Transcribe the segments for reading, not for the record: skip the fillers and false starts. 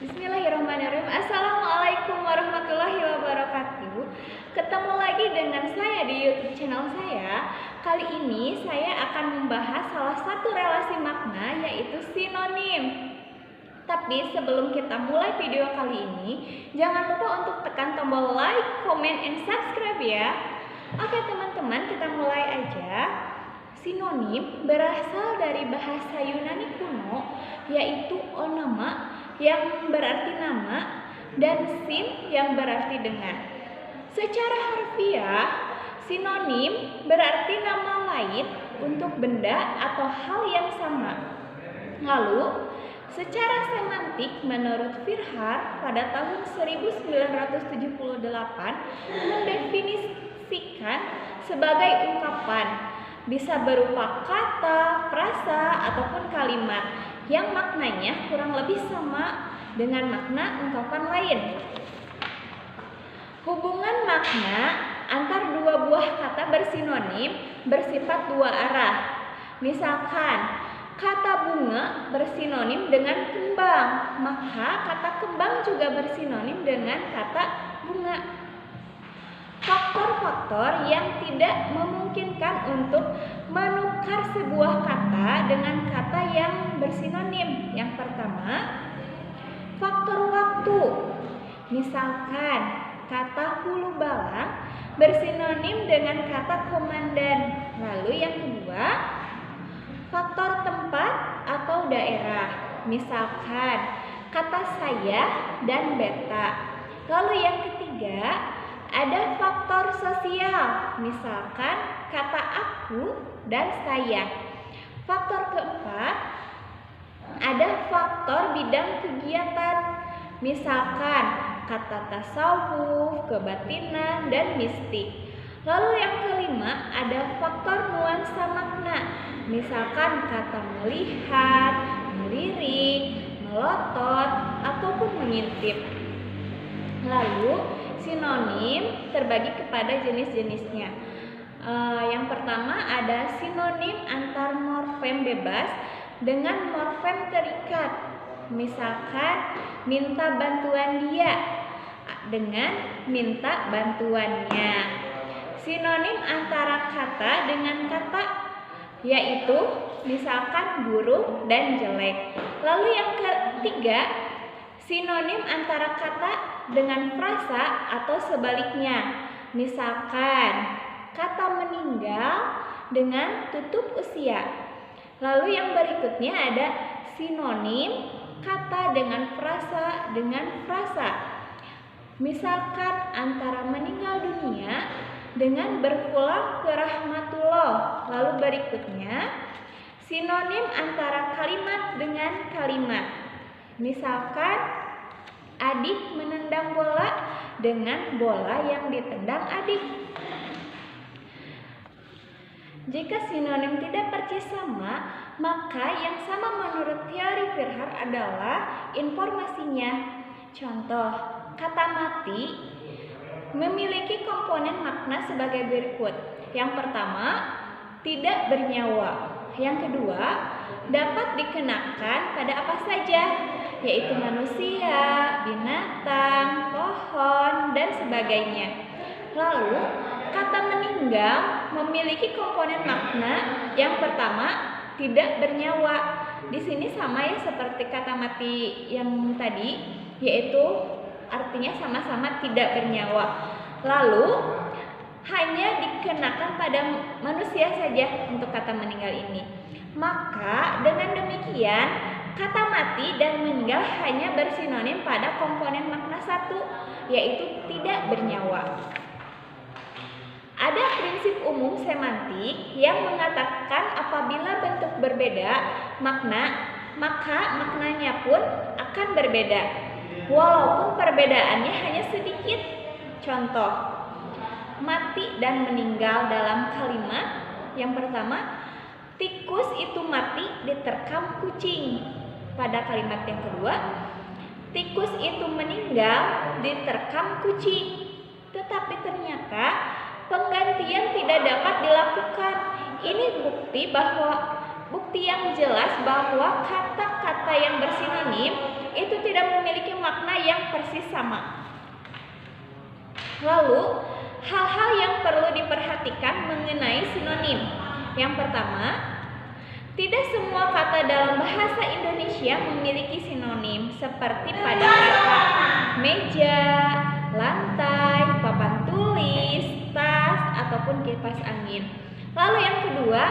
Bismillahirrahmanirrahim. Assalamualaikum warahmatullahi wabarakatuh. Ketemu lagi dengan saya di YouTube channel saya. Kali ini saya akan membahas salah satu relasi makna, yaitu sinonim. Tapi sebelum kita mulai video kali ini, jangan lupa untuk tekan tombol like, comment, and subscribe ya. Oke teman-teman, kita mulai aja. Sinonim berasal dari bahasa Yunani kuno, yaitu onoma yang berarti nama dan sin yang berarti dengan. Secara harfiah, sinonim berarti nama lain untuk benda atau hal yang sama. Lalu, secara semantik menurut Firhar pada tahun 1978 mendefinisikan sebagai ungkapan, bisa berupa kata, frasa, ataupun kalimat yang maknanya kurang lebih sama dengan makna ungkapan lain. Hubungan makna antar dua buah kata bersinonim bersifat dua arah. Misalkan, kata bunga bersinonim dengan kembang, maka kata kembang juga bersinonim dengan kata bunga. Faktor-faktor yang tidak memungkinkan untuk menukar sebuah kata dengan kata yang bersinonim. Yang pertama, faktor waktu. Misalkan, kata hulu balang bersinonim dengan kata komandan. Lalu yang kedua, faktor tempat atau daerah. Misalkan, kata saya dan beta. Lalu yang ketiga, ada faktor sosial, misalkan kata aku dan saya. Faktor keempat, ada faktor bidang kegiatan, misalkan kata tasawuf, kebatinan, dan mistik. Lalu yang kelima, ada faktor nuansa makna, misalkan kata melihat, melirik, melotot, ataupun mengintip. Lalu sinonim terbagi kepada jenis-jenisnya. Yang pertama ada sinonim antar morfem bebas dengan morfem terikat. Misalkan minta bantuan dia dengan minta bantuannya. Sinonim antara kata dengan kata, yaitu misalkan buruk dan jelek. Lalu yang ketiga, sinonim antara kata dengan frasa atau sebaliknya. Misalkan, kata meninggal dengan tutup usia. Lalu yang berikutnya ada sinonim kata dengan frasa. Misalkan antara meninggal dunia dengan berpulang ke rahmatullah. Lalu berikutnya, sinonim antara kalimat dengan kalimat. Misalkan, adik menendang bola dengan bola yang ditendang adik. Jika sinonim tidak persis sama, maka yang sama menurut teori Firhar adalah informasinya. Contoh, kata mati memiliki komponen makna sebagai berikut. Yang pertama, tidak bernyawa. Yang kedua, dapat dikenakan pada apa saja, yaitu manusia, binatang, pohon, dan sebagainya. Lalu, kata meninggal memiliki komponen makna. Yang pertama, tidak bernyawa. Di sini sama ya seperti kata mati yang tadi, yaitu artinya sama-sama tidak bernyawa. Lalu, hanya dikenakan pada manusia saja untuk kata meninggal ini. Maka dengan demikian, kata mati dan meninggal hanya bersinonim pada komponen makna satu, yaitu tidak bernyawa. Ada prinsip umum semantik yang mengatakan apabila bentuk berbeda makna, maka maknanya pun akan berbeda, walaupun perbedaannya hanya sedikit. Contoh, mati dan meninggal dalam kalimat yang pertama, tikus itu mati diterkam kucing. Pada kalimat yang kedua, tikus itu meninggal diterkam kucing. Tetapi ternyata penggantian tidak dapat dilakukan. Ini bukti yang jelas bahwa kata-kata yang bersinonim itu tidak memiliki makna yang persis sama. Lalu, hal-hal yang perlu diperhatikan mengenai sinonim. Yang pertama, tidak semua kata dalam bahasa Indonesia memiliki sinonim seperti pada kata meja, lantai, papan tulis, tas, ataupun kipas angin. Lalu yang kedua,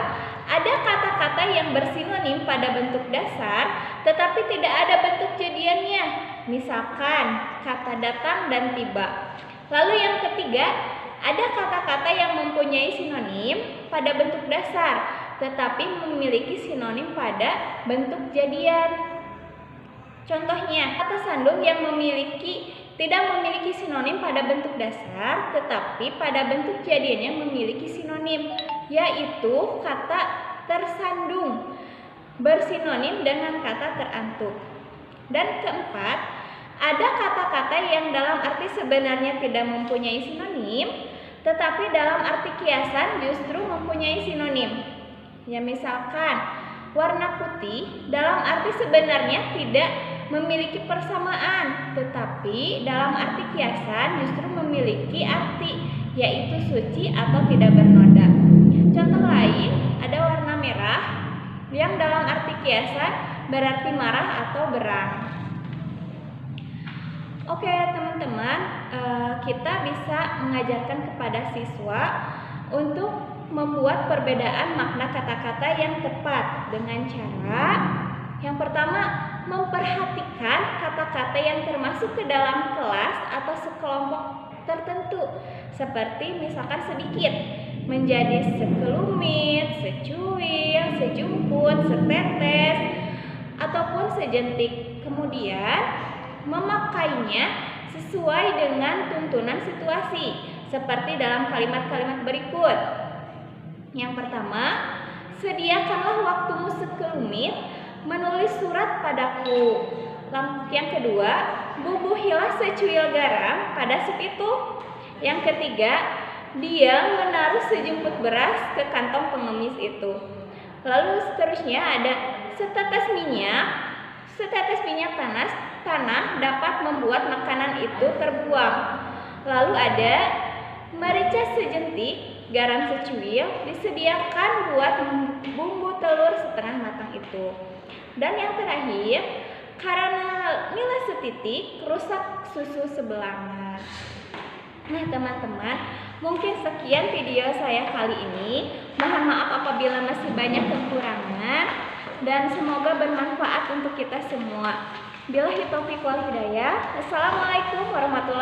ada kata-kata yang bersinonim pada bentuk dasar tetapi tidak ada bentuk jadiannya. Misalkan kata datang dan tiba. Lalu yang ketiga, ada kata-kata yang mempunyai sinonim pada bentuk dasar tetapi memiliki sinonim pada bentuk jadian. Contohnya, kata sandung yang tidak memiliki sinonim pada bentuk dasar tetapi pada bentuk jadiannya memiliki sinonim, yaitu kata tersandung bersinonim dengan kata terantuk. Dan keempat, ada kata-kata yang dalam arti sebenarnya tidak mempunyai sinonim, tetapi dalam arti kiasan justru mempunyai sinonim. Ya, misalkan warna putih dalam arti sebenarnya tidak memiliki persamaan, tetapi dalam arti kiasan justru memiliki arti, yaitu suci atau tidak bernoda. Contoh lain, ada warna merah yang dalam arti kiasan berarti marah atau berang. Oke teman-teman, kita bisa mengajarkan kepada siswa untuk membuat perbedaan makna kata-kata yang tepat dengan cara yang pertama, memperhatikan kata-kata yang termasuk ke dalam kelas atau sekelompok tertentu, seperti misalkan sedikit menjadi sekelumit, secuil, sejumput, setetes, ataupun sejentik. Kemudian memakainya sesuai dengan tuntunan situasi, seperti dalam kalimat-kalimat berikut. Yang pertama, sediakanlah waktumu sekelumit menulis surat padaku. Yang kedua, bubuhilah secuil garam pada sup itu. Yang ketiga, dia menaruh sejumput beras ke kantong pengemis itu. Lalu seterusnya ada setetes minyak tanah dapat membuat makanan itu terbuang. Lalu ada merica sejentik, garam secuil disediakan buat bumbu telur setengah matang itu. Dan yang terakhir, karena nilai setitik rusak susu sebelangan. Nah teman-teman, mungkin sekian video saya kali ini. Mohon maaf apabila masih banyak kekurangan dan semoga bermanfaat untuk kita semua. Billahi taufiq wal hidayah. Assalamualaikum warahmatullahi wabarakatuh.